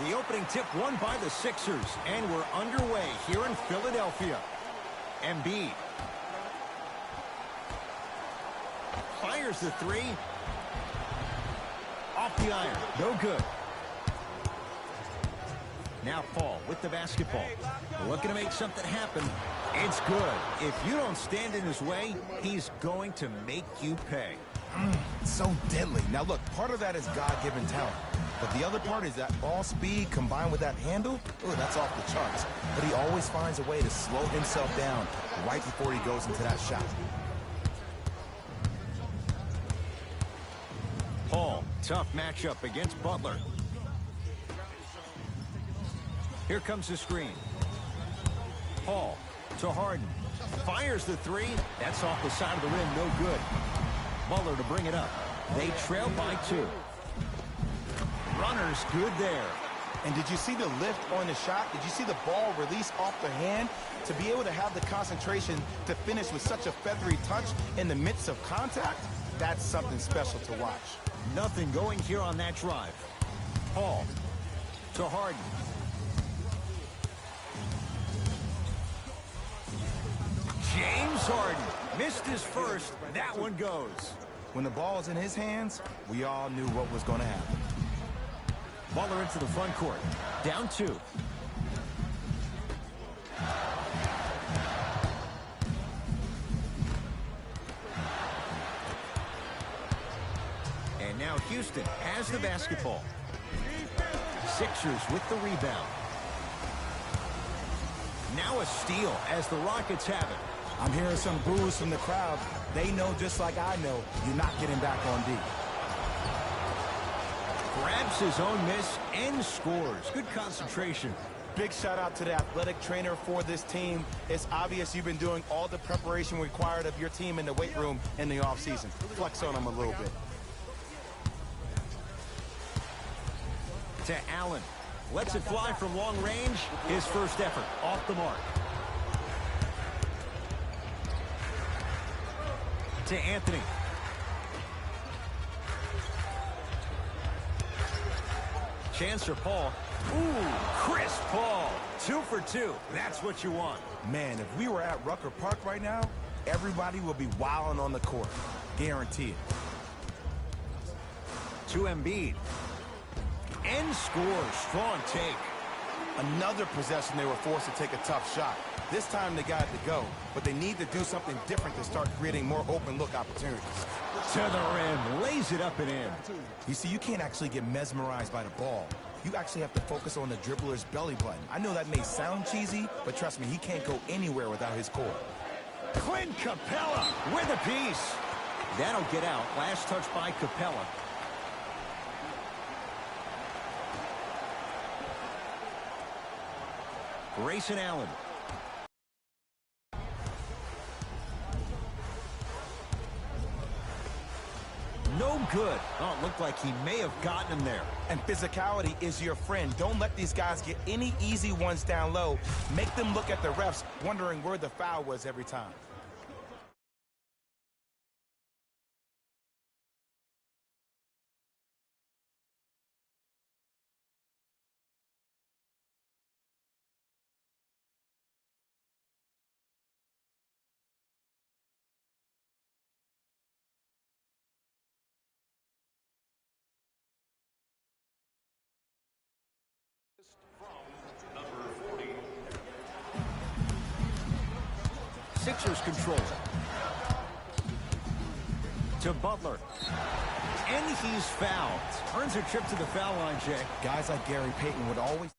The opening tip won by the Sixers, and we're underway here in Philadelphia. Embiid fires the three. Off the iron. No good. Now Paul with the basketball. Looking to make something happen. It's good. If you don't stand in his way, he's going to make you pay. So deadly. Now look, part of that is God-given talent. But the other part is that ball speed combined with that handle. Oh, that's off the charts. But he always finds a way to slow himself down right before he goes into that shot. Paul, tough matchup against Butler. Here comes the screen. Paul to Harden. Fires the three. That's off the side of the rim. No good. Butler to bring it up. They trail by 2. Runner's good there. And did you see the lift on the shot? Did you see the ball release off the hand? To be able to have the concentration to finish with such a feathery touch in the midst of contact, that's something special to watch. Nothing going here on that drive. Paul to Harden. James Harden missed his first. That one goes. When the ball is in his hands, we all knew what was going to happen. Butler into the front court. Down 2. And now Houston has the basketball. Sixers with the rebound. Now a steal as the Rockets have it. I'm hearing some boos from the crowd. They know just like I know, you're not getting back on D. Grabs his own miss and scores. Good concentration. Big shout out to the athletic trainer for this team. It's obvious you've been doing all the preparation required of your team in the weight room in the offseason. Flex on them a little bit. To Allen. Lets it fly from long range. His first effort off the mark. To Anthony. Chance for Paul. Ooh, Chris Paul. 2 for 2. That's what you want. Man, if we were at Rucker Park right now, everybody will be wilding on the court. Guarantee it. To Embiid. And scores. Strong take. Another possession they were forced to take a tough shot. This time they got it to go, but they need to do something different to start creating more open look opportunities. To the rim. Lays it up and in. You see, you can't actually get mesmerized by the ball. You actually have to focus on the dribbler's belly button. I know that may sound cheesy, but trust me, he can't go anywhere without his core. Clint Capella with a piece. That'll get out. Last touch by Capella. Grayson Allen. No good. Oh, it looked like he may have gotten him there. And physicality is your friend. Don't let these guys get any easy ones down low. Make them look at the refs, wondering where the foul was every time. Sixers control it. To Butler. And he's fouled. Earns a trip to the foul line, Jay. Guys like Gary Payton would always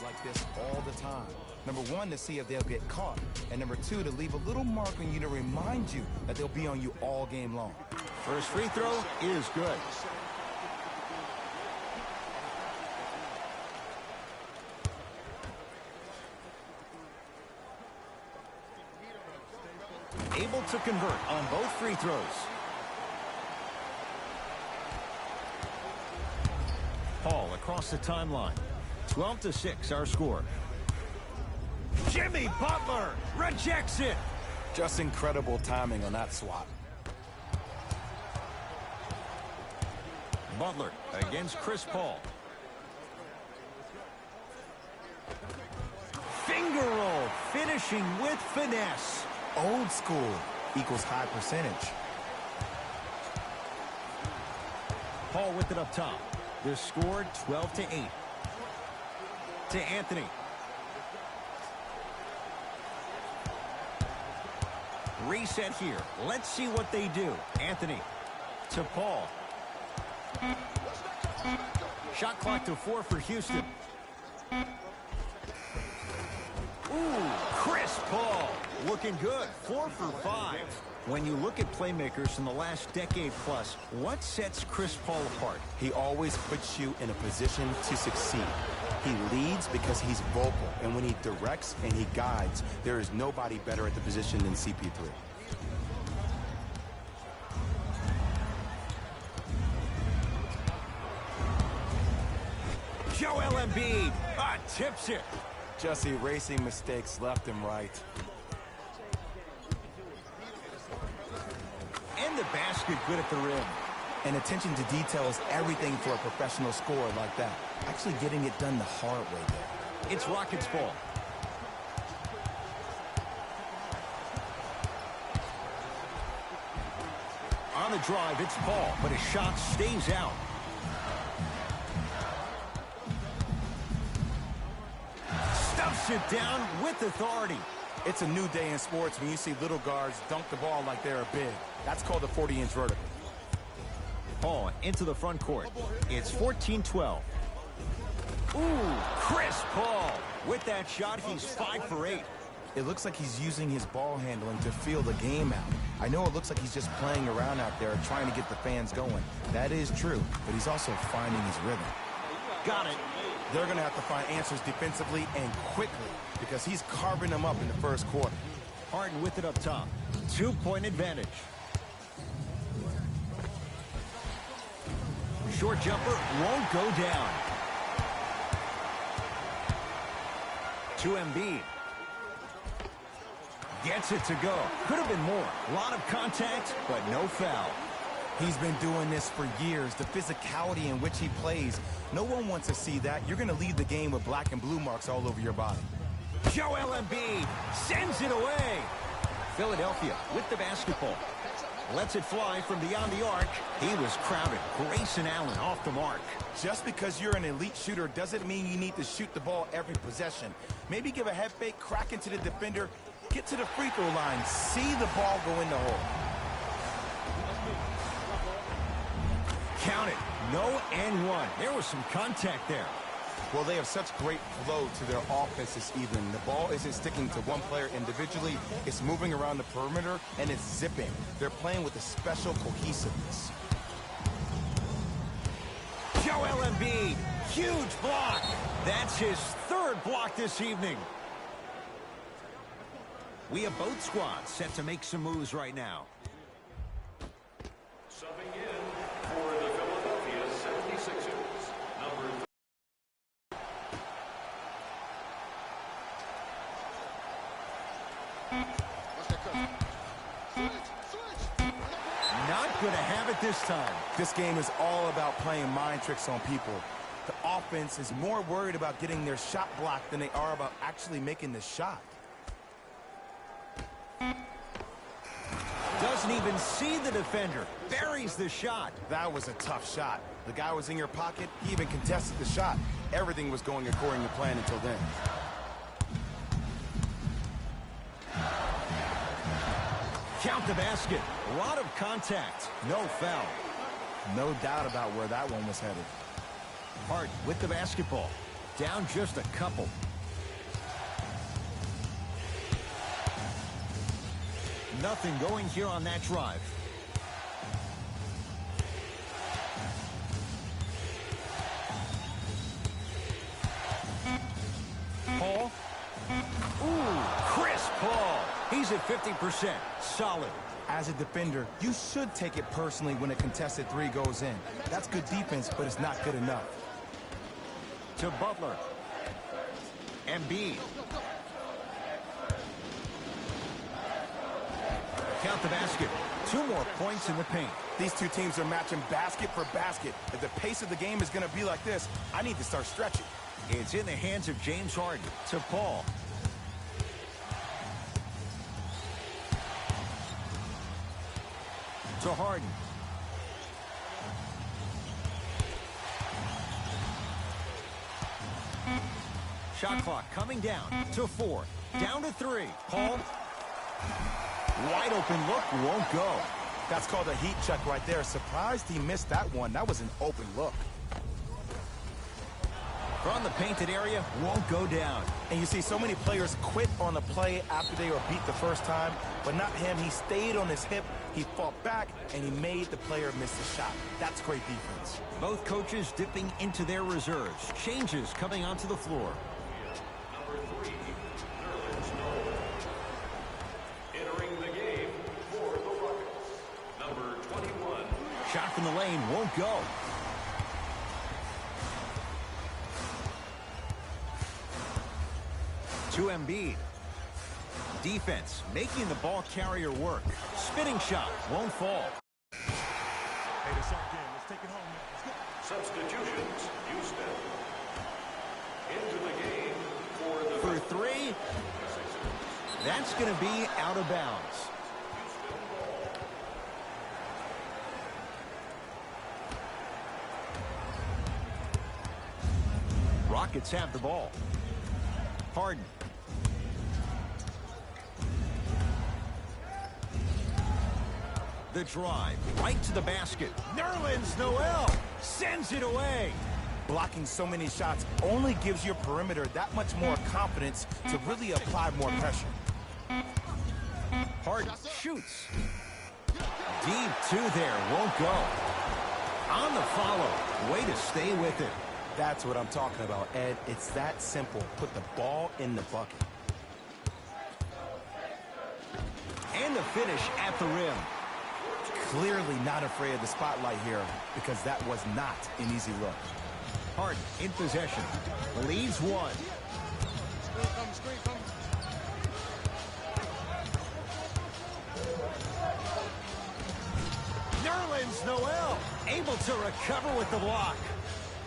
like this all the time. Number one, to see if they'll get caught. And number two, to leave a little mark on you to remind you that they'll be on you all game long. First free throw is good. Able to convert on both free throws. Paul across the timeline. 12-6 our score. Jimmy Butler rejects it. Just incredible timing on that swat. Butler against Chris Paul. Finger roll, finishing with finesse. Old school equals high percentage. Paul with it up top. The score 12-8. To Anthony. Reset here. Let's see what they do. Anthony to Paul. Shot clock to 4 for Houston. Ooh, Chris Paul looking good. 4 for 5. When you look at playmakers in the last decade plus, what sets Chris Paul apart? He always puts you in a position to succeed. He leads because he's vocal, and when he directs and he guides, there is nobody better at the position than CP3. Joel Embiid tips it. Just erasing mistakes left and right. And the basket good at the rim. And attention to detail is everything for a professional scorer like that. Actually getting it done the hard way there. It's Rockets ball. On the drive, it's Paul, but his shot stays out. Stuffs it down with authority. It's a new day in sports when you see little guards dunk the ball like they're big. That's called a 40-inch vertical. Paul into the front court. It's 14-12. Ooh, Chris Paul. With that shot, he's 5 for 8. It looks like he's using his ball handling to feel the game out. I know it looks like he's just playing around out there trying to get the fans going. That is true, but he's also finding his rhythm. Got it. They're going to have to find answers defensively and quickly because he's carving them up in the first quarter. Harden with it up top. 2-point advantage. Short jumper won't go down. To Embiid. Gets it to go. Could have been more. A lot of contact, but no foul. He's been doing this for years. The physicality in which he plays. No one wants to see that. You're going to leave the game with black and blue marks all over your body. Joel Embiid sends it away. Philadelphia with the basketball. Lets it fly from beyond the arc. He was crowded. Grayson Allen off the mark. Just because you're an elite shooter doesn't mean you need to shoot the ball every possession. Maybe give a head fake, crack into the defender, get to the free throw line, see the ball go in the hole. Count it. No and one. There was some contact there. Well, they have such great flow to their offense this evening. The ball isn't sticking to one player individually. It's moving around the perimeter, and it's zipping. They're playing with a special cohesiveness. Joel Embiid, huge block. That's his 3rd block this evening. We have both squads set to make some moves right now. Subbing in for the Philadelphia 76ers, number 3. Not going to have it this time. This game is all about playing mind tricks on people. The offense is more worried about getting their shot blocked than they are about actually making the shot. Doesn't even see the defender. Buries the shot. That was a tough shot. The guy was in your pocket. He even contested the shot. Everything was going according to plan until then. Count the basket. A lot of contact. No foul. No doubt about where that one was headed. Harden with the basketball. down just a couple. Nothing going here on that drive. Paul. Ooh, crisp ball. He's at 50%. Solid. As a defender, you should take it personally when a contested three goes in. That's good defense, but it's not good enough. To Butler. Embiid. Count the basket. 2 more points in the paint. These two teams are matching basket for basket. If the pace of the game is going to be like this, I need to start stretching. It's in the hands of James Harden. To Paul. To Harden. Shot clock coming down to 4. Down to 3. Paul. Wide open look, won't go. That's called a heat check right there. Surprised he missed that one. That was an open look. From the painted area, won't go down. And you see so many players quit on the play after they were beat the first time, but not him. He stayed on his hip, he fought back, and he made the player miss the shot. That's great defense. Both coaches dipping into their reserves. Changes coming onto the floor. Number 3, Nerlens Noel. Entering the game for the Rockets, number 21. Shot from the lane, won't go. To Embiid. Defense making the ball carrier work. Spinning shot won't fall. Hey, this our game. Let's take it home now. Let's go. Substitutions, Houston. Into the game for the For 3. That's going to be out of bounds. Rockets have the ball. Harden. The drive, right to the basket. Nerlens Noel sends it away. Blocking so many shots only gives your perimeter that much more confidence to really apply more pressure. Harden shoots. Deep 2 there, won't go. On the follow, way to stay with it. That's what I'm talking about, Ed. It's that simple. Put the ball in the bucket. And the finish at the rim. Clearly not afraid of the spotlight here because that was not an easy look. Harden in possession. Leads 1. Nerlens Noel able to recover with the block.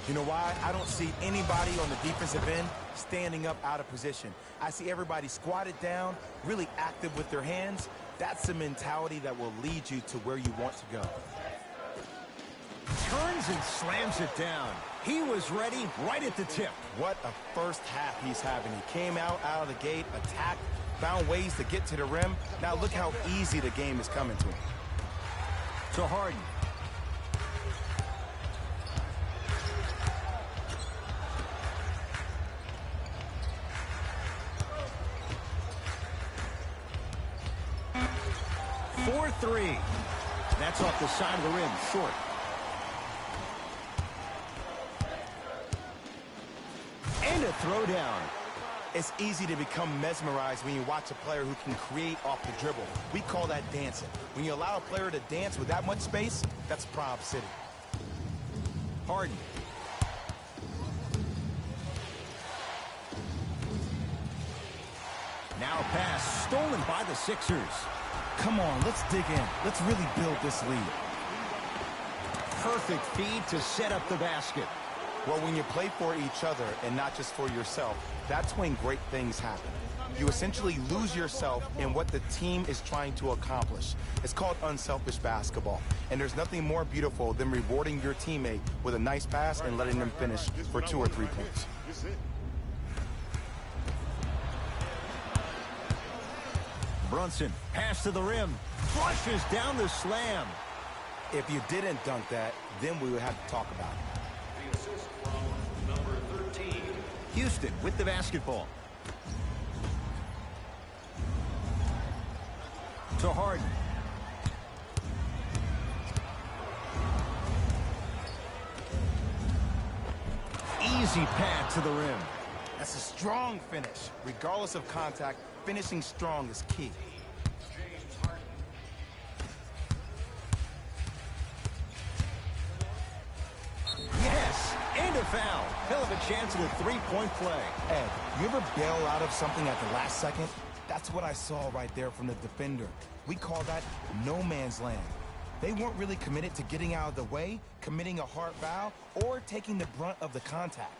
You know why? I don't see anybody on the defensive end standing up out of position. I see everybody squatted down, really active with their hands. That's the mentality that will lead you to where you want to go. Turns and slams it down. He was ready right at the tip. What a first half he's having. He came out of the gate, attacked, found ways to get to the rim. Now look how easy the game is coming to him. To Harden. For 3. That's off the side of the rim, short. And a throwdown. It's easy to become mesmerized when you watch a player who can create off the dribble. We call that dancing. When you allow a player to dance with that much space, that's Prob City. Harden. Now a pass stolen by the Sixers. Come on, let's dig in. Let's really build this lead. Perfect feed to set up the basket. Well, when you play for each other and not just for yourself, that's when great things happen. You essentially lose yourself in what the team is trying to accomplish. It's called unselfish basketball. And there's nothing more beautiful than rewarding your teammate with a nice pass and letting them finish for 2 or 3 points. Brunson, pass to the rim, flushes down the slam. If you didn't dunk that, then we would have to talk about it. The assist from number 13, Houston with the basketball. To Harden. Easy pad to the rim. That's a strong finish. Regardless of contact, finishing strong is key. Yes, and a foul. Hell of a chance at a three-point play. Ed, you ever bail out of something at the last second? That's what I saw right there from the defender. We call that no man's land. They weren't really committed to getting out of the way, committing a hard foul, or taking the brunt of the contact.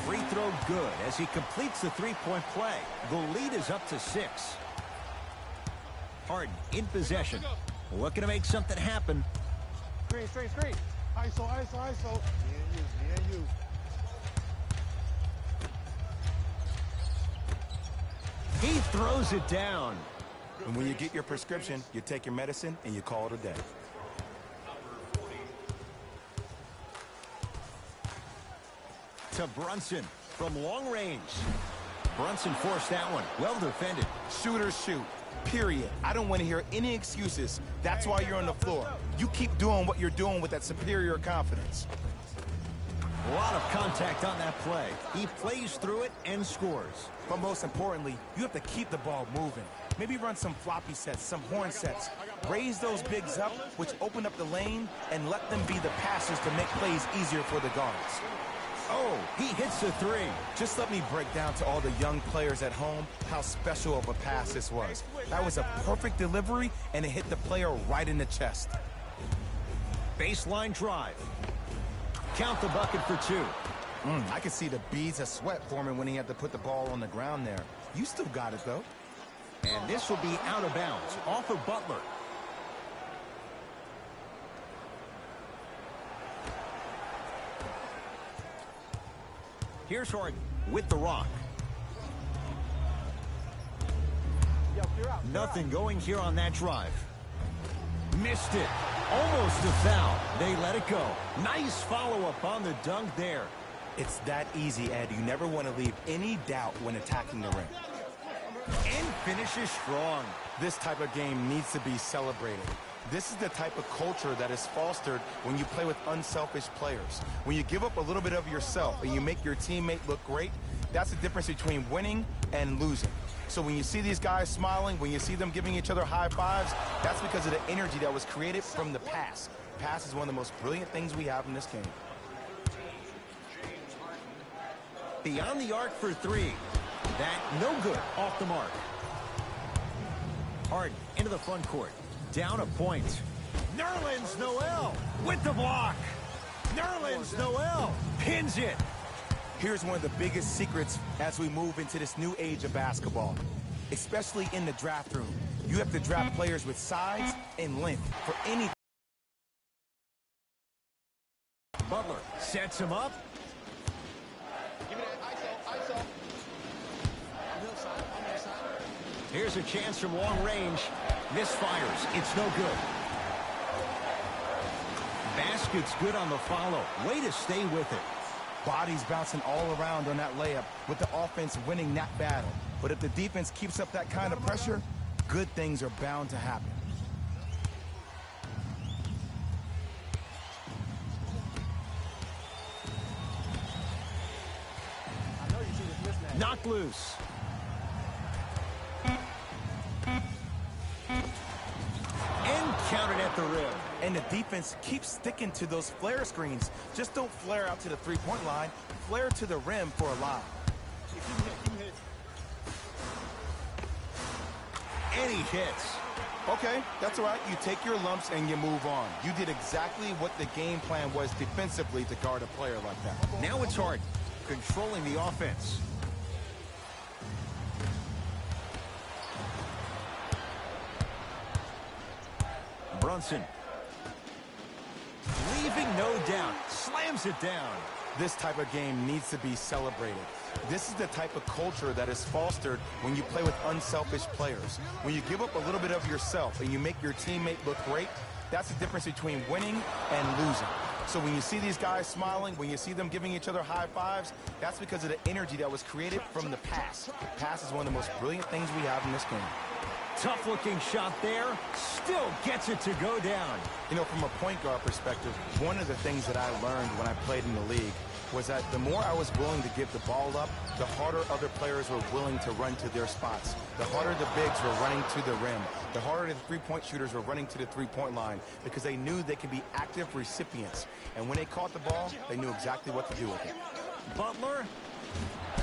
Free throw good as he completes the three-point play. The lead is up to 6. Harden in possession. Looking to make something happen. Screen. ISO. Me and you. He throws it down. And when you get your prescription, you take your medicine and you call it a day. To Brunson from long range. Brunson forced that one. Well defended. Shooters shoot. Period. I don't want to hear any excuses. That's why you're on the floor. You keep doing what you're doing with that superior confidence. A lot of contact on that play. He plays through it and scores. But most importantly, you have to keep the ball moving. Maybe run some floppy sets, some horn sets. Raise those bigs up, which open up the lane, and let them be the passers to make plays easier for the guards. Oh, he hits the three. Just let me break down to all the young players at home how special of a pass this was. That was a perfect delivery, and it hit the player right in the chest. Baseline drive. Count the bucket for 2. I could see the beads of sweat forming when he had to put the ball on the ground there. You still got it, though. And this will be out of bounds, off of Butler. Here's Harden with the rock. Nothing going here on that drive. Missed it. Almost a foul. They let it go. Nice follow-up on the dunk there. It's that easy, Ed. You never want to leave any doubt when attacking the rim. And finishes strong. This type of game needs to be celebrated. This is the type of culture that is fostered when you play with unselfish players. When you give up a little bit of yourself and you make your teammate look great, that's the difference between winning and losing. So when you see these guys smiling, when you see them giving each other high fives, that's because of the energy that was created from the pass. Pass is one of the most brilliant things we have in this game. Beyond the arc for 3. That no good, off the mark. Harden into the front court. Down a point. Nerlens Noel with the block. Nerlens Noel pins it. Here's one of the biggest secrets as we move into this new age of basketball, especially in the draft room. You have to draft players with size and length for any. Butler sets him up. Here's a chance from long range. Misfires. It's no good. Basket's good on the follow. Way to stay with it. Bodies bouncing all around on that layup with the offense winning that battle. But if the defense keeps up that kind of pressure, good things are bound to happen. Knocked loose. And counted at the rim. And the defense keeps sticking to those flare screens. Just don't flare out to the three-point line. Flare to the rim for a lob. And he hits. Okay, that's all right. You take your lumps and you move on. You did exactly what the game plan was defensively to guard a player like that. Now it's Harden, controlling the offense. Brunson. Leaving no doubt. Slams it down. This type of game needs to be celebrated. This is the type of culture that is fostered when you play with unselfish players. When you give up a little bit of yourself and you make your teammate look great, that's the difference between winning and losing. So when you see these guys smiling, when you see them giving each other high fives, that's because of the energy that was created from the pass. Pass is one of the most brilliant things we have in this game. Tough-looking shot there. Still gets it to go down. You know, from a point guard perspective, one of the things that I learned when I played in the league was that the more I was willing to give the ball up, the harder other players were willing to run to their spots. The harder the bigs were running to the rim. The harder the three-point shooters were running to the three-point line because they knew they could be active recipients. And when they caught the ball, they knew exactly what to do with it. Butler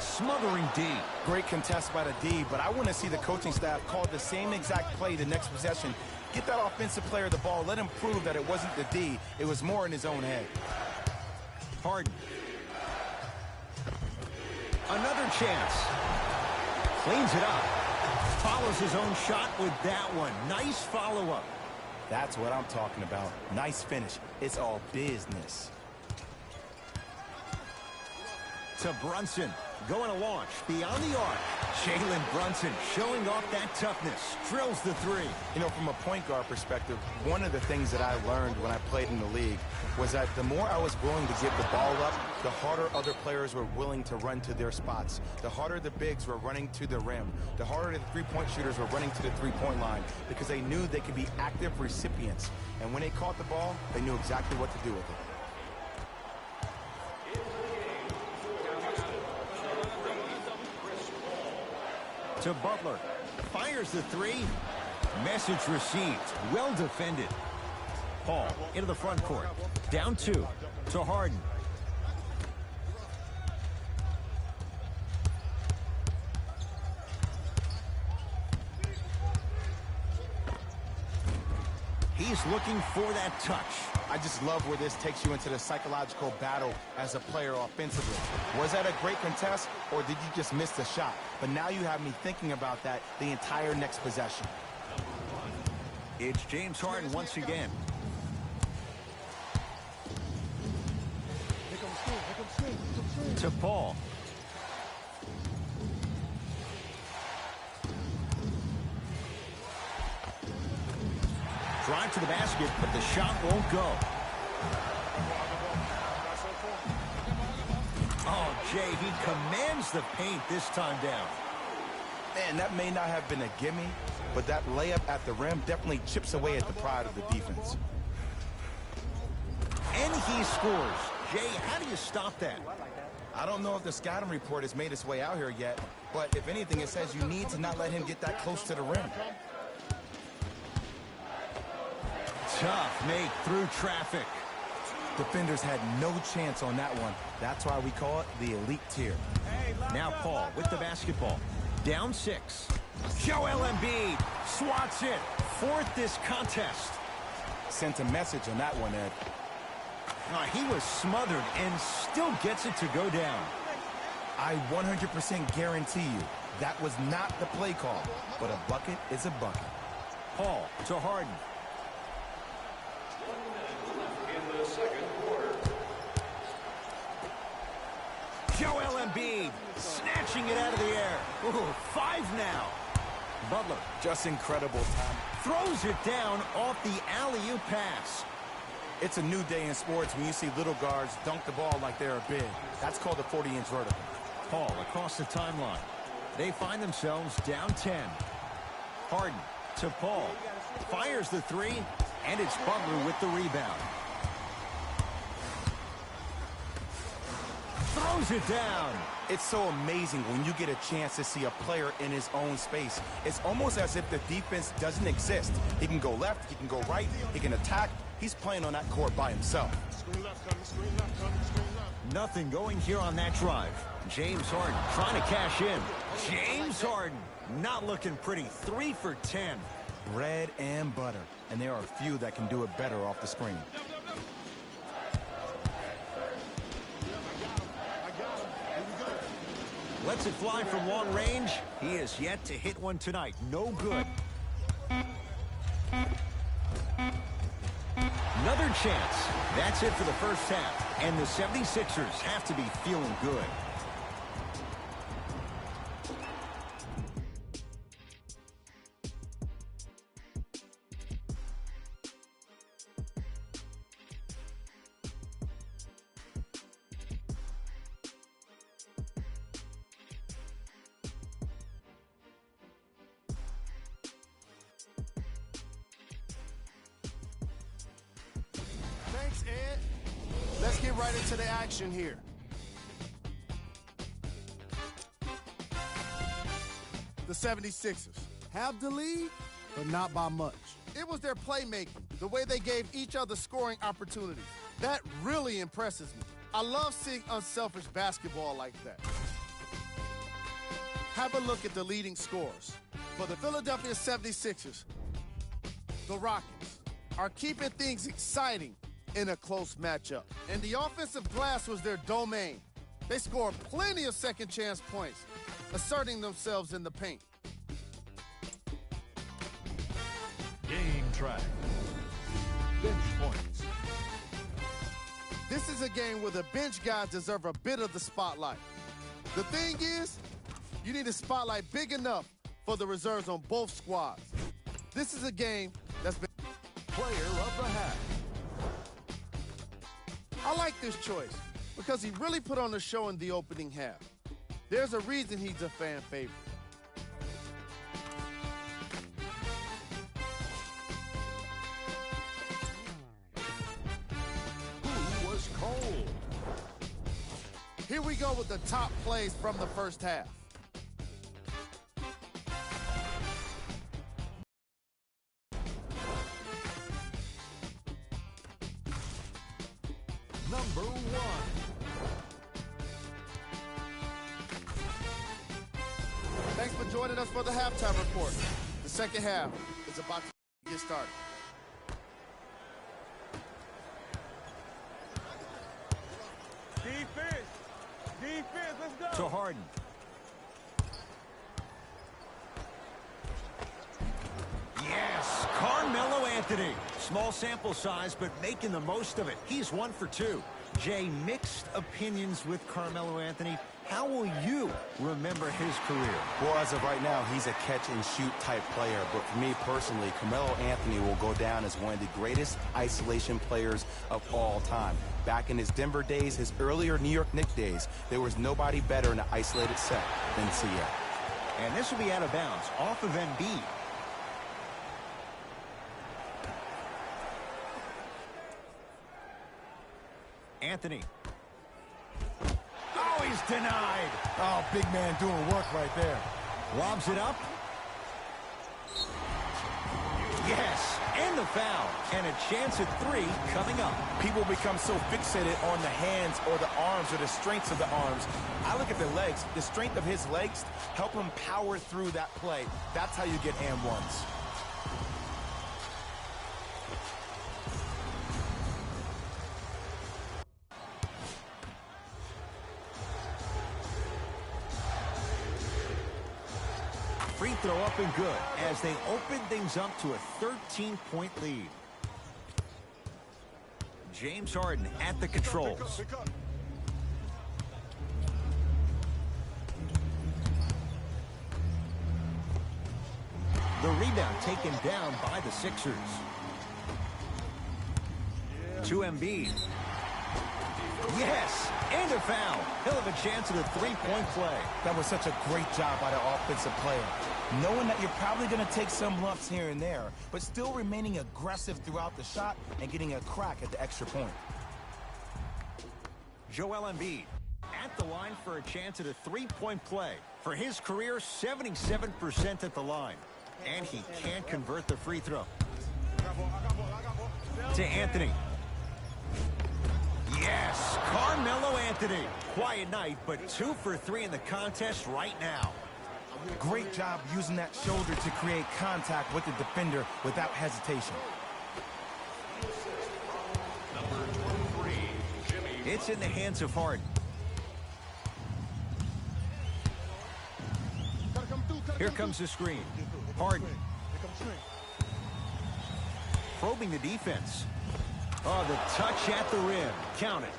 smothering D. Great contest by the D, but I want to see the coaching staff call the same exact play the next possession. Get that offensive player the ball. Let him prove that it wasn't the D. It was more in his own head. Harden. Another chance. Cleans it up. Follows his own shot with that one. Nice follow-up. That's what I'm talking about. Nice finish. It's all business. To Brunson. Going to launch beyond the arc. Jalen Brunson showing off that toughness. Drills the three. You know, from a point guard perspective, one of the things that I learned when I played in the league was that the more I was willing to give the ball up, the harder other players were willing to run to their spots. The harder the bigs were running to the rim. The harder the three-point shooters were running to the three-point line because they knew they could be active recipients. And when they caught the ball, they knew exactly what to do with it. To Butler. Fires the three. Message received. Well defended. Paul into the front court. Down 2 to Harden. He's looking for that touch. I just love where this takes you into the psychological battle as a player offensively. Was that a great contest, or did you just miss the shot? But now you have me thinking about that the entire next possession. It's James Harden once again. To Paul. Drive to the basket, but the shot won't go. Oh, Jay, he commands the paint this time down. Man, that may not have been a gimme, but that layup at the rim definitely chips away at the pride of the defense. And he scores. Jay, how do you stop that? I don't know if the scouting report has made its way out here yet, but if anything, it says you need to not let him get that close to the rim. Tough make through traffic. Defenders had no chance on that one. That's why we call it the elite tier. Now Paul with the basketball. Down 6. Joel Embiid swats it. 4th this contest. Sent a message on that one, Ed. He was smothered and still gets it to go down. I 100% guarantee you that was not the play call, but a bucket is a bucket. Paul to Harden. In the second quarter. Joel Embiid snatching it out of the air. Ooh, 5 now. Butler Just incredible time. throws it down off the alley-oop pass. It's a new day in sports when you see little guards dunk the ball like they're big. That's called a 40-inch vertical. Paul across the timeline. They find themselves down 10. Harden to Paul. Fires the three, and it's Butler with the rebound. Throws it down. It's so amazing when you get a chance to see a player in his own space. It's almost as if the defense doesn't exist. He can go left, he can go right, he can attack. He's playing on that court by himself. Screen left coming, screen left coming, screen left. Nothing going here on that drive. James Harden trying to cash in. James Harden not looking pretty. 3 for 10. Bread and butter. And there are few that can do it better off the screen. Lets it fly from long range. He is yet to hit one tonight. No good. Another chance. That's it for the first half. And the 76ers have to be feeling good. Let's get right into the action here. The 76ers have the lead, but not by much. It was their playmaking, the way they gave each other scoring opportunities. That really impresses me. I love seeing unselfish basketball like that. Have a look at the leading scorers. For the Philadelphia 76ers, the Rockets are keeping things exciting in a close matchup. And the offensive glass was their domain. They scored plenty of second-chance points, asserting themselves in the paint. Game track. Bench points. This is a game where the bench guys deserve a bit of the spotlight. The thing is, you need a spotlight big enough for the reserves on both squads. This is a game that's been... Player of the half. I like this choice because he really put on a show in the opening half. There's a reason he's a fan favorite. Who was cold? Here we go with the top plays from the first half. Number one. Thanks for joining us for the halftime report. The second half is about to get started. Defense. Defense, let's go. To Harden. Yes, Carmelo Anthony. Small sample size, but making the most of it. He's 1 for 2. Jay, mixed opinions with Carmelo Anthony. How will you remember his career? Well, as of right now, he's a catch-and-shoot type player. But for me personally, Carmelo Anthony will go down as one of the greatest isolation players of all time. Back in his Denver days, his earlier New York Knicks days, there was nobody better in an isolated set than CA. And this will be out of bounds, off of Embiid. Anthony. Oh, he's denied. Oh, big man doing work right there. Lobs it up. Yes, and the foul. And a chance at 3 coming up. People become so fixated on the hands or the arms or the strengths of the arms. I look at the legs. The strength of his legs help him power through that play. That's how you get and ones. Free throw up and good as they open things up to a 13-point lead. James Harden at the controls. Pick up. The rebound taken down by the Sixers. To Embiid. Yes, and a foul. He'll have a chance at a 3-point play. That was such a great job by the offensive player. Knowing that you're probably going to take some lumps here and there, but still remaining aggressive throughout the shot and getting a crack at the extra point. Joel Embiid at the line for a chance at a 3-point play. For his career, 77% at the line. And he can't convert the free throw. To Anthony. Yes, Carmelo Anthony. Quiet night, but 2 for 3 in the contest right now. Great job using that shoulder to create contact with the defender without hesitation. Number 23, Jimmy. It's in the hands of Harden. Here comes the screen. Harden. Probing the defense. Oh, the touch at the rim. Count it.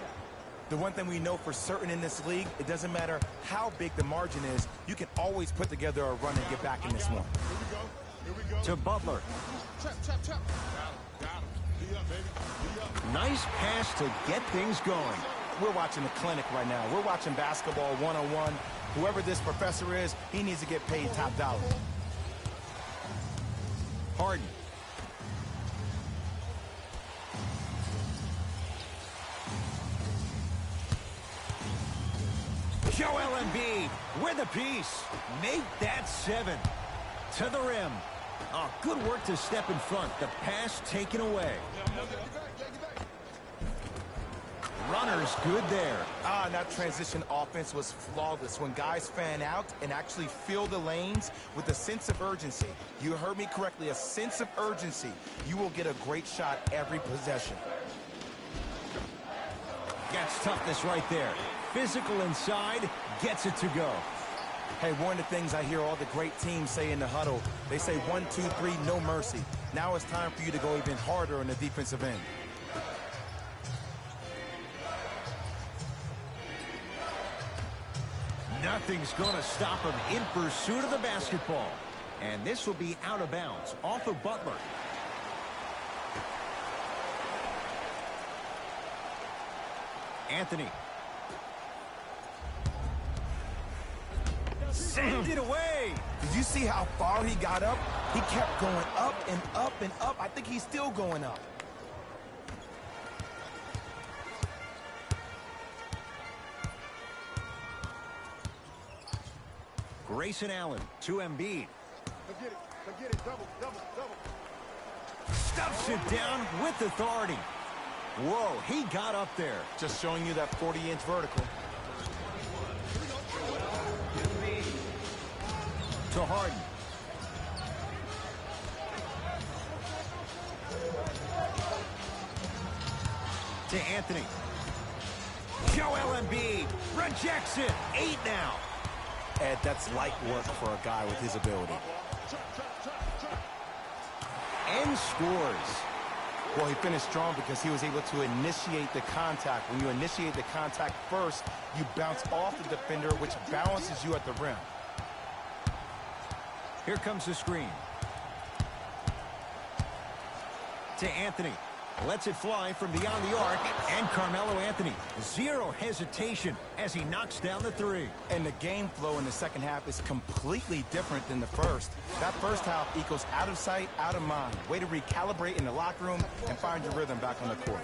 The one thing we know for certain in this league, it doesn't matter how big the margin is, you can always put together a run and get back in this one. To Butler. Nice pass to get things going. We're watching a clinic right now. We're watching basketball one-on-one. Whoever this professor is, he needs to get paid top dollar. Harden. Joel Embiid with a piece. Make that 7. To the rim. Oh, good work to step in front. The pass taken away. Runner's good there. That transition offense was flawless. When guys fan out and actually fill the lanes with a sense of urgency. You heard me correctly, a sense of urgency. You will get a great shot every possession. Gets toughness right there. Physical inside, gets it to go. Hey, one of the things I hear all the great teams say in the huddle, they say 1, 2, 3, no mercy. Now it's time for you to go even harder on the defensive end. Nothing's going to stop him in pursuit of the basketball. And this will be out of bounds off of Butler. Anthony. Send it away. Did you see how far he got up? He kept going up and up and up. I think he's still going up. Grayson Allen to Embiid. Get it, double. Stuffs it down with authority. Whoa, he got up there. Just showing you that 40-inch vertical. To Harden. To Anthony. Joel Embiid rejects it. 8 now. Ed, that's light work for a guy with his ability. And scores. Well, he finished strong because he was able to initiate the contact. When you initiate the contact first, you bounce off the defender, which balances you at the rim. Here comes the screen. To Anthony. Lets it fly from beyond the arc. And Carmelo Anthony. Zero hesitation as he knocks down the 3. And the game flow in the second half is completely different than the first. That first half equals out of sight, out of mind. Way to recalibrate in the locker room and find your rhythm back on the court.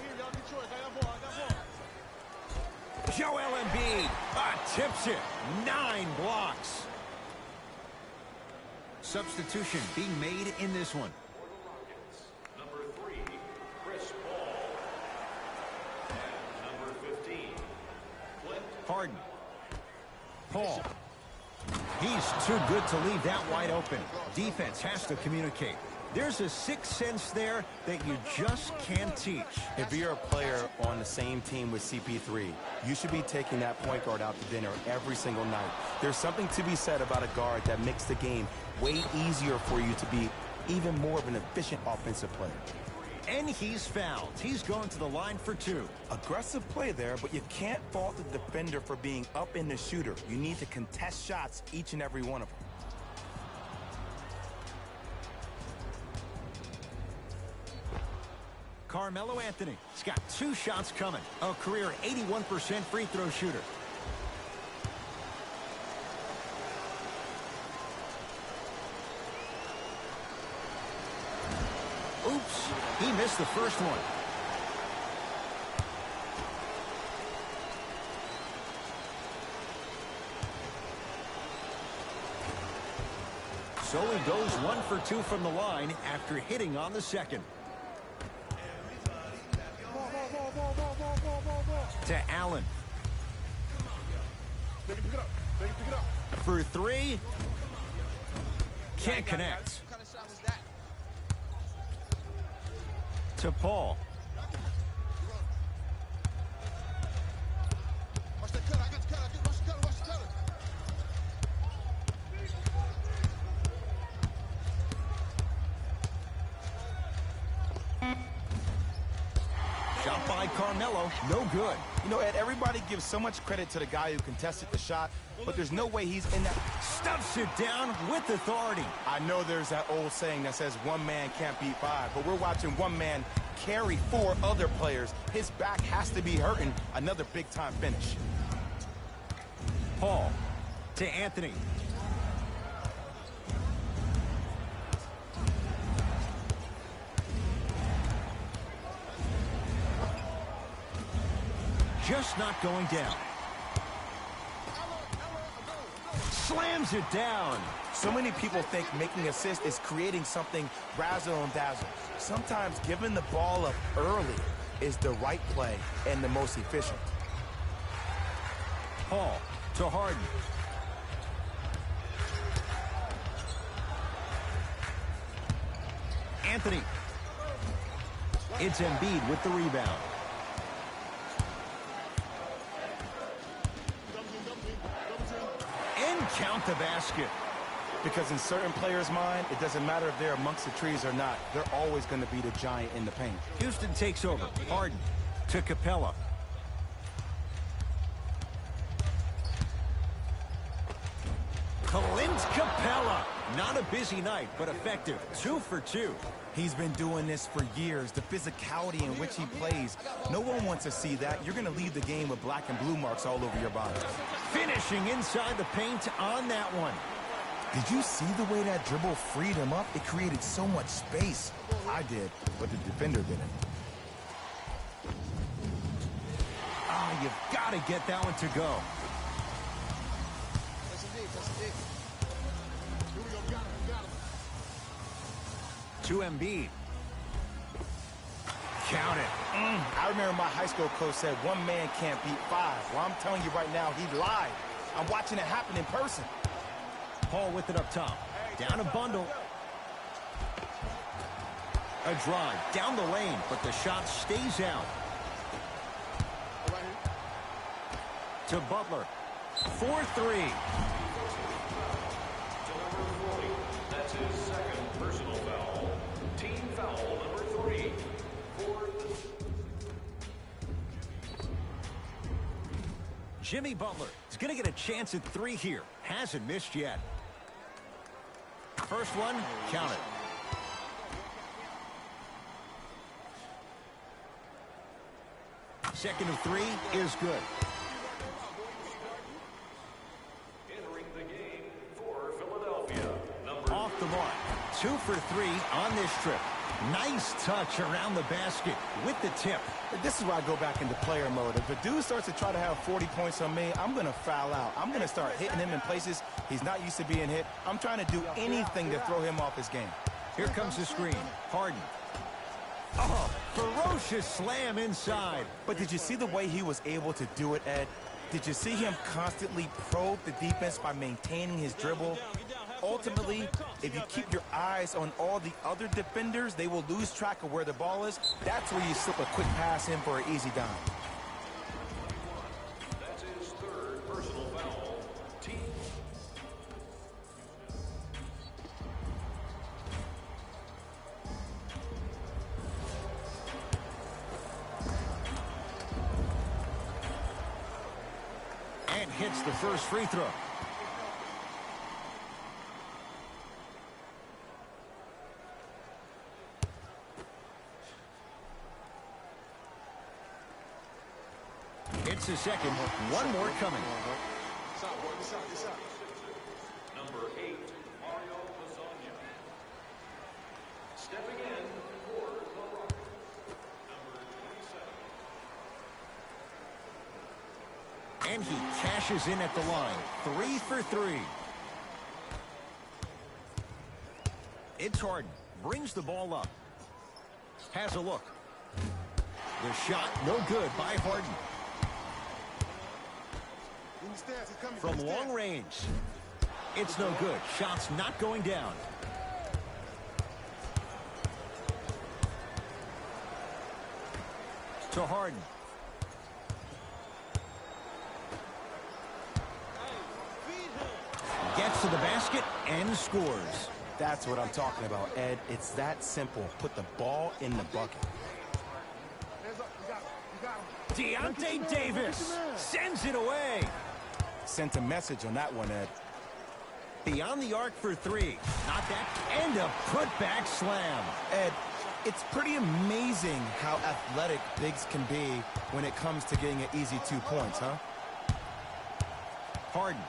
Joel Embiid tips it. 9 blocks. Substitution being made in this one. Number 3, Chris Paul. And number 15, Clint Harden. Paul. He's too good to leave that wide open. Defense has to communicate. There's a sixth sense there that you just can't teach. If you're a player on the same team with CP3, you should be taking that point guard out to dinner every single night. There's something to be said about a guard that makes the game way easier for you to be even more of an efficient offensive player. And he's fouled. He's going to the line for 2. Aggressive play there, but you can't fault the defender for being up in the shooter. You need to contest shots, each and every one of them. Carmelo Anthony. He's got 2 shots coming. A career 81% free throw shooter. Oops, he missed the first one. So he goes 1 for 2 from the line after hitting on the second. To Allen. For 3. Can't connect. To Paul. Shot by Carmelo, no good. You know, Ed, everybody gives so much credit to the guy who contested the shot, but there's no way he's in that. Stuffs it down with authority. I know there's that old saying that says 1 man can't beat 5, but we're watching 1 man carry 4 other players. His back has to be hurting. Another big-time finish. Paul to Anthony. Just not going down. slams it down. So many people think making assists is creating something razzle and dazzle. Sometimes giving the ball up early is the right play and the most efficient. Paul to Harden. Anthony. It's Embiid with the rebound. And count the basket. Because in certain players' mind, it doesn't matter if they're amongst the trees or not. They're always going to be the giant in the paint. Houston takes over. Harden to Capella. Clint Capella. Not a busy night, but effective. 2 for 2. He's been doing this for years. The physicality in which he plays. No one wants to see that. You're going to leave the game with black and blue marks all over your body. Finishing inside the paint on that one. Did you see the way that dribble freed him up? It created so much space. I did, but the defender didn't. Ah, you've got to get that one to go. To Embiid. Count it. I remember my high school coach said one man can't beat 5. Well, I'm telling you right now, he lied. I'm watching it happen in person. Paul with it up top. Down a bundle. A drive down the lane, but the shot stays out. To Butler. 4-3. That's his second personal foul. Team foul number 3. Jimmy Butler is going to get a chance at 3 here. Hasn't missed yet. First one, count it. Second of 3 is good. Entering the game for Philadelphia. Off the mark. 2 for 3 on this trip. Nice touch around the basket with the tip. This is why I go back into player mode. If a dude starts to try to have 40 points on me, I'm going to foul out. I'm going to start hitting him in places he's not used to being hit. I'm trying to do anything to throw him off his game. Here comes the screen. Harden. Oh, ferocious slam inside. But did you see the way he was able to do it, Ed? Did you see him constantly probe the defense by maintaining his dribble? Ultimately, if you keep your eyes on all the other defenders, they will lose track of where the ball is. That's where you slip a quick pass in for an easy dime. That's his third personal foul. Team. And hits the first free throw. It's the second. One more coming. Number 8, Mario Lasagna. Stepping in for the Rockets. Number 27. And he cashes in at the line. 3 for 3. It's Harden. Brings the ball up. Has a look. The shot no good by Harden. From long range. It's no good. Shot's not going down. To Harden. Gets to the basket and scores. That's what I'm talking about, Ed. It's that simple. Put the ball in the bucket. Deontay Davis sends it away. Sent a message on that one, Ed. Beyond the arc for 3. Not that. And a putback slam. Ed, it's pretty amazing how athletic bigs can be when it comes to getting an easy 2 points, huh? Harden.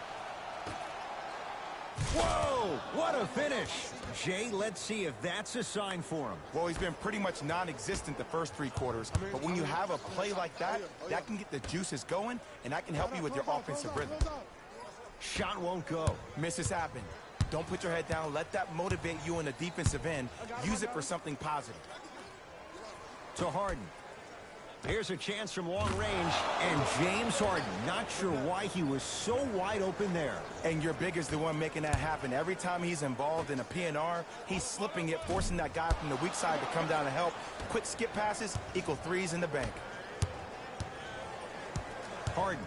Whoa, what a finish. Jay, let's see if that's a sign for him. Well, he's been pretty much non-existent the first 3 quarters, but when you have a play like that, that can get the juices going, and that can help you with your offensive rhythm. Shot won't go. Misses happen. Don't put your head down. Let that motivate you in the defensive end. Use it for something positive. To Harden. Here's a chance from long range, and James Harden, not sure why he was so wide open there. And your big is the one making that happen. Every time he's involved in a PNR, he's slipping it, forcing that guy from the weak side to come down to help. Quick skip passes equal threes in the bank. Harden.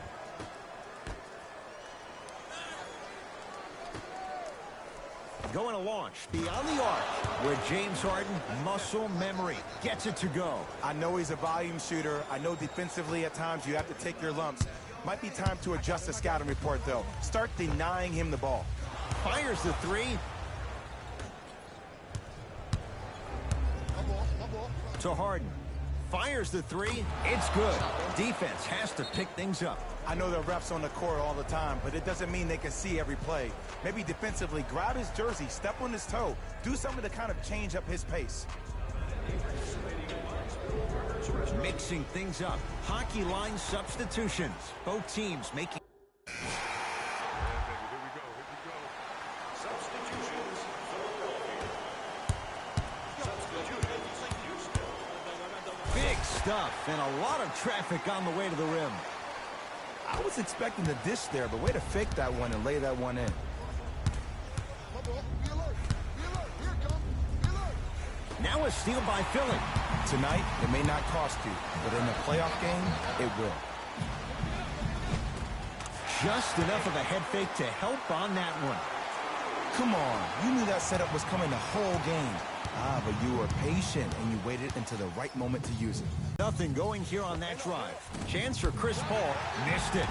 Going to launch beyond the arc, where James Harden, muscle memory, gets it to go. I know he's a volume shooter. I know defensively at times you have to take your lumps. Might be time to adjust the scouting report, though. Start denying him the ball. Fires the three. To Harden. Fires the three. It's good. Defense has to pick things up. I know the refs on the court all the time, but it doesn't mean they can see every play. Maybe defensively, grab his jersey, step on his toe, do something to kind of change up his pace. Mixing things up. Hockey line substitutions. Both teams making... Substitutions, Philadelphia. Substitutions, Houston. Big stuff and a lot of traffic on the way to the rim. I was expecting the dish there, but way to fake that one and lay that one in. Now a steal by Philly. Tonight, it may not cost you, but in a playoff game, it will. Just enough of a head fake to help on that one. Come on, you knew that setup was coming the whole game. Ah, but you were patient and you waited until the right moment to use it. Nothing going here on that drive. Chance for Chris Paul. Missed it.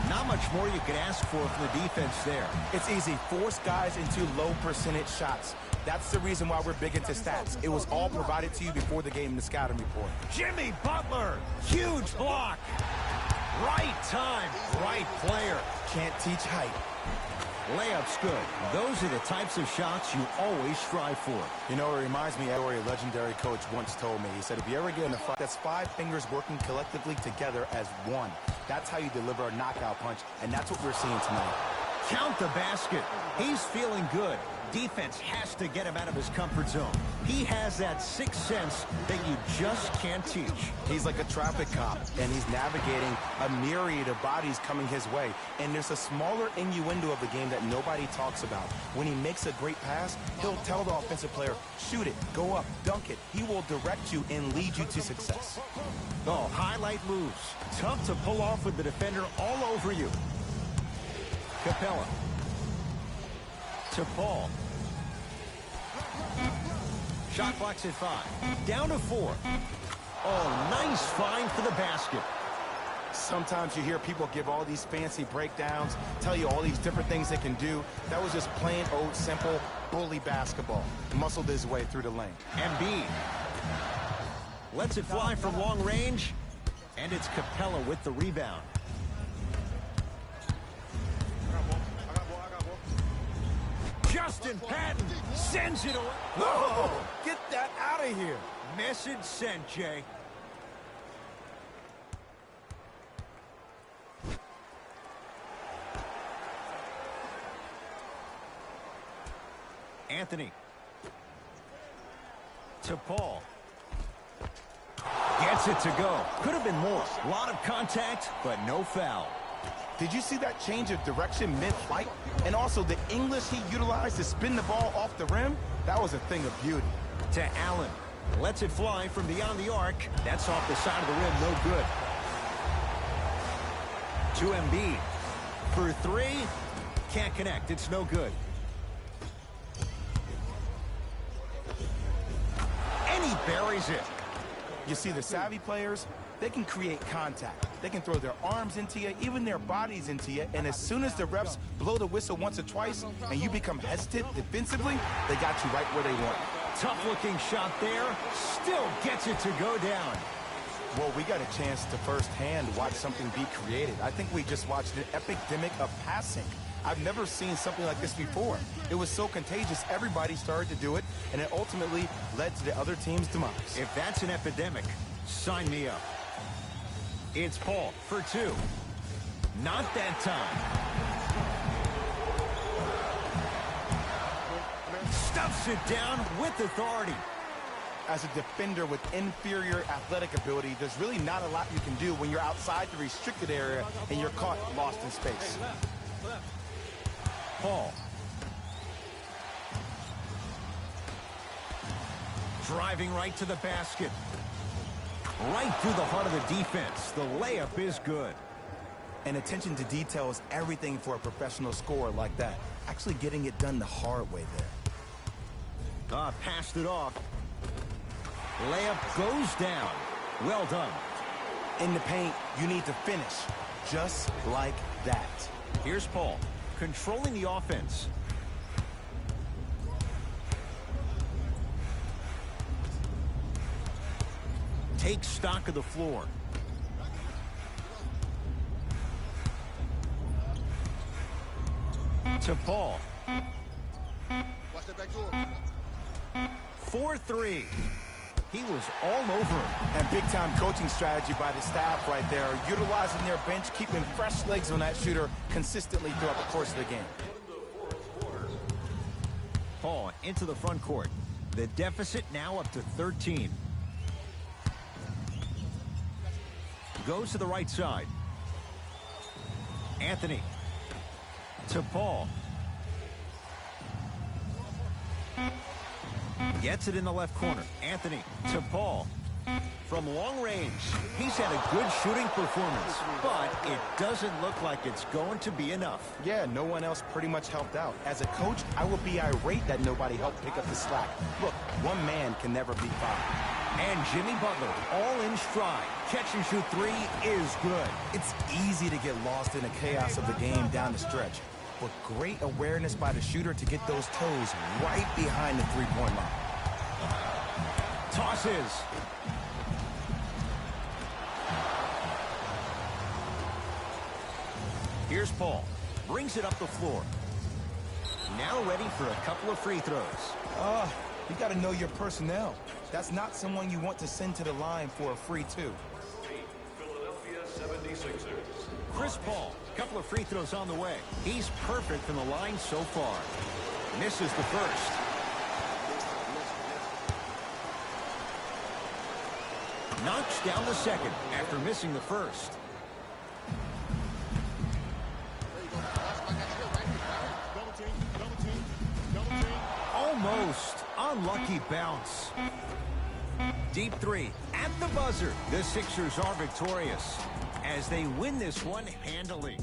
Not much more you could ask for from the defense there. It's easy. Force guys into low percentage shots. That's the reason why we're big into stats. It was all provided to you before the game in the scouting report. Jimmy Butler. Huge block. Right time. Right player. Can't teach height. Layup's good. Those are the types of shots you always strive for. You know, it reminds me of what a legendary coach once told me. He said, if you ever get in a fight, that's 5 fingers working collectively together as one. That's how you deliver a knockout punch, and that's what we're seeing tonight. Count the basket. He's feeling good. Defense has to get him out of his comfort zone. He has that sixth sense that you just can't teach. He's like a traffic cop, and he's navigating a myriad of bodies coming his way. And there's a smaller innuendo of the game that nobody talks about. When he makes a great pass, he'll tell the offensive player, shoot it, go up, dunk it. He will direct you and lead you to success. Oh, highlight moves. Tough to pull off with the defender all over you. Capella. To Paul. Shot clock's at 5. Down to 4. Oh, nice find for the basket. Sometimes you hear people give all these fancy breakdowns, tell you all these different things they can do. That was just plain old simple bully basketball. Muscled his way through the lane. Embiid lets it fly from long range, and it's Capella with the rebound. Justin Patton sends it away. Whoa! Get that out of here. Message sent, Jay. Anthony. To Paul. Gets it to go. Could have been more. A lot of contact, but no foul. Did you see that change of direction mid-flight? And also the English he utilized to spin the ball off the rim? That was a thing of beauty. To Allen. Lets it fly from beyond the arc. That's off the side of the rim, no good. To Embiid. For 3. Can't connect. It's no good. And he buries it. You see, the savvy players, they can create contact. They can throw their arms into you, even their bodies into you, and as soon as the refs blow the whistle once or twice and you become hesitant defensively, they got you right where they want. Tough-looking shot there. Still gets it to go down. Well, we got a chance to firsthand watch something be created. I think we just watched an epidemic of passing. I've never seen something like this before. It was so contagious, everybody started to do it, and it ultimately led to the other team's demise. If that's an epidemic, sign me up. It's Paul for 2. Not that time. Knocks it down with authority. As a defender with inferior athletic ability, there's really not a lot you can do when you're outside the restricted area and you're caught lost in space. Paul. Driving right to the basket. Right through the heart of the defense. The layup is good. And attention to detail is everything for a professional scorer like that. Actually getting it done the hard way there. Passed it off. Layup goes down. Well done. In the paint, you need to finish. Just like that. Here's Paul, controlling the offense. Takes stock of the floor. To Paul. 4-3. He was all over him. And big-time coaching strategy by the staff right there, utilizing their bench, keeping fresh legs on that shooter consistently throughout the course of the game. Paul into the front court. The deficit now up to 13. Goes to the right side. Anthony. To Paul. Gets it in the left corner. Anthony to Paul. From long range, he's had a good shooting performance, but it doesn't look like it's going to be enough. Yeah, no one else pretty much helped out. As a coach, I would be irate that nobody helped pick up the slack. Look, one man can never beat five. And Jimmy Butler all in stride. Catch and shoot three is good. It's easy to get lost in the chaos of the game down the stretch, but great awareness by the shooter to get those toes right behind the three-point line. Tosses. Here's Paul. Brings it up the floor. Now ready for a couple of free throws. You got to know your personnel. That's not someone you want to send to the line for a free two. Philadelphia 76ers. Chris Paul, couple of free throws on the way. He's perfect from the line so far. Misses the first. Knocks down the second after missing the first. Almost. Unlucky bounce. Deep three at the buzzer. The Sixers are victorious as they win this one handily.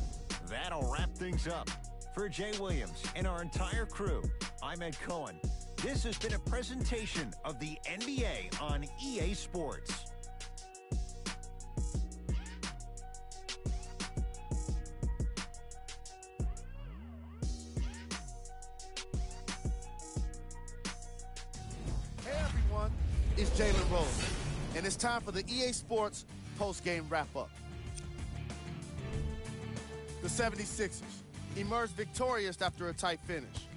That'll wrap things up. For Jay Williams and our entire crew, I'm Ed Cohen. This has been a presentation of the NBA on EA Sports. It's Jalen Rose, and it's time for the EA Sports post-game wrap-up. The 76ers emerged victorious after a tight finish.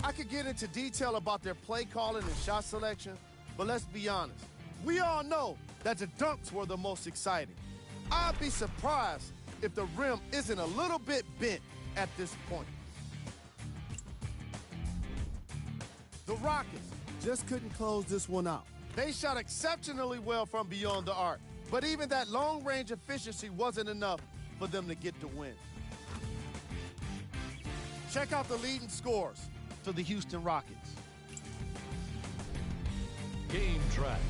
I could get into detail about their play calling and shot selection, but let's be honest. We all know that the dunks were the most exciting. I'd be surprised if the rim isn't a little bit bent at this point. The Rockets just couldn't close this one out. They shot exceptionally well from beyond the arc, but even that long-range efficiency wasn't enough for them to get the win. Check out the leading scores for the Houston Rockets. Game track.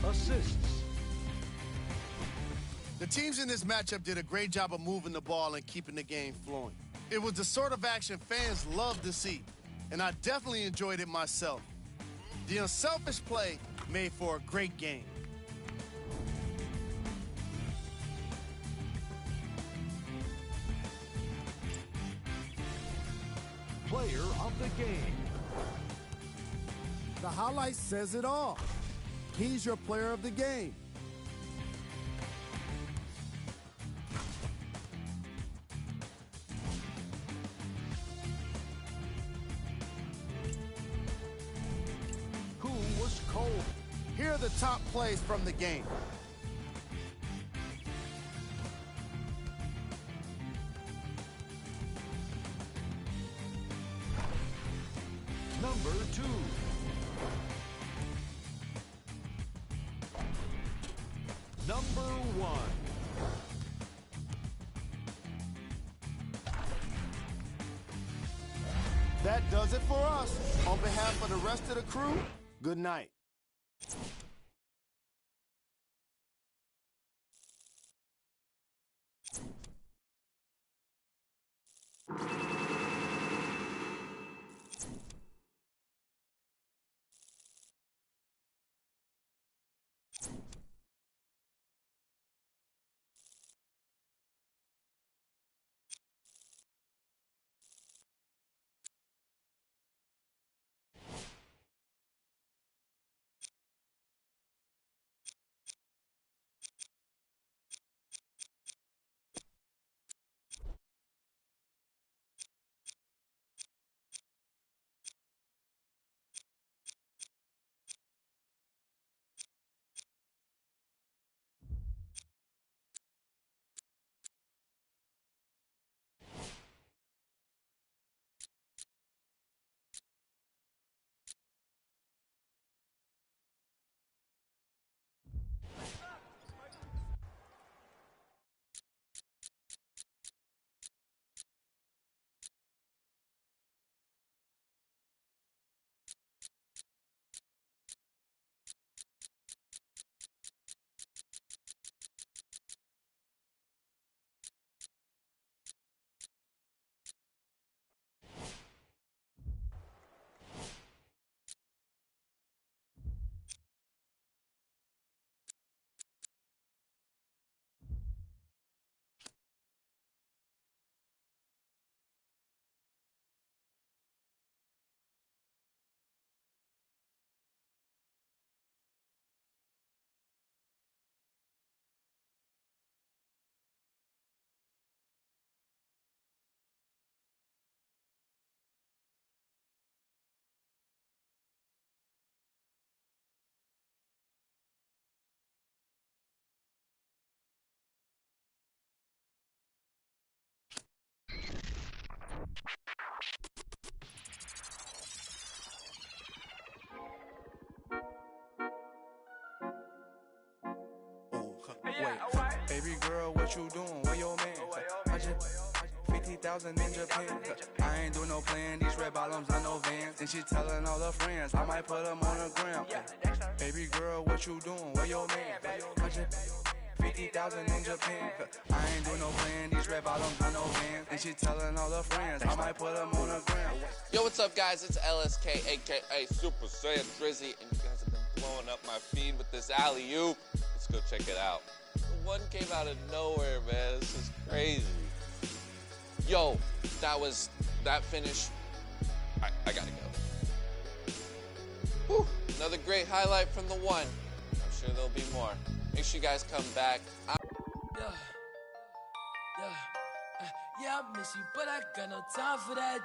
Assists. The teams in this matchup did a great job of moving the ball and keeping the game flowing. It was the sort of action fans love to see, and I definitely enjoyed it myself. The unselfish play made for a great game. Player of the game. The highlight says it all. He's your player of the game. Who was cold? Here are the top plays from the game. Number number 2. Number 1. That does it for us. On behalf of the rest of the crew, good night. Wait, baby girl, what you doing? Where your man? I just 50,000 in Japan. I ain't doing no plan. These red bottoms, I know Vans. And she telling all her friends, I might put them on the gram. Baby girl, what you doing? Where your man? I just 50,000 in Japan. I ain't doing no plan. These red bottoms, I know Vans. And she telling all her friends, I might put them on the gram. Yo, what's up, guys? It's LSK, aka Super Saiyan Drizzy, and you guys have been blowing up my feed with this alley-oop. Let's go check it out. The one came out of nowhere, man. This is crazy. Yo, that finish. I gotta go. Whew, another great highlight from the one. I'm sure there'll be more. Make sure you guys come back. Yeah, I miss you, but I got no time for that.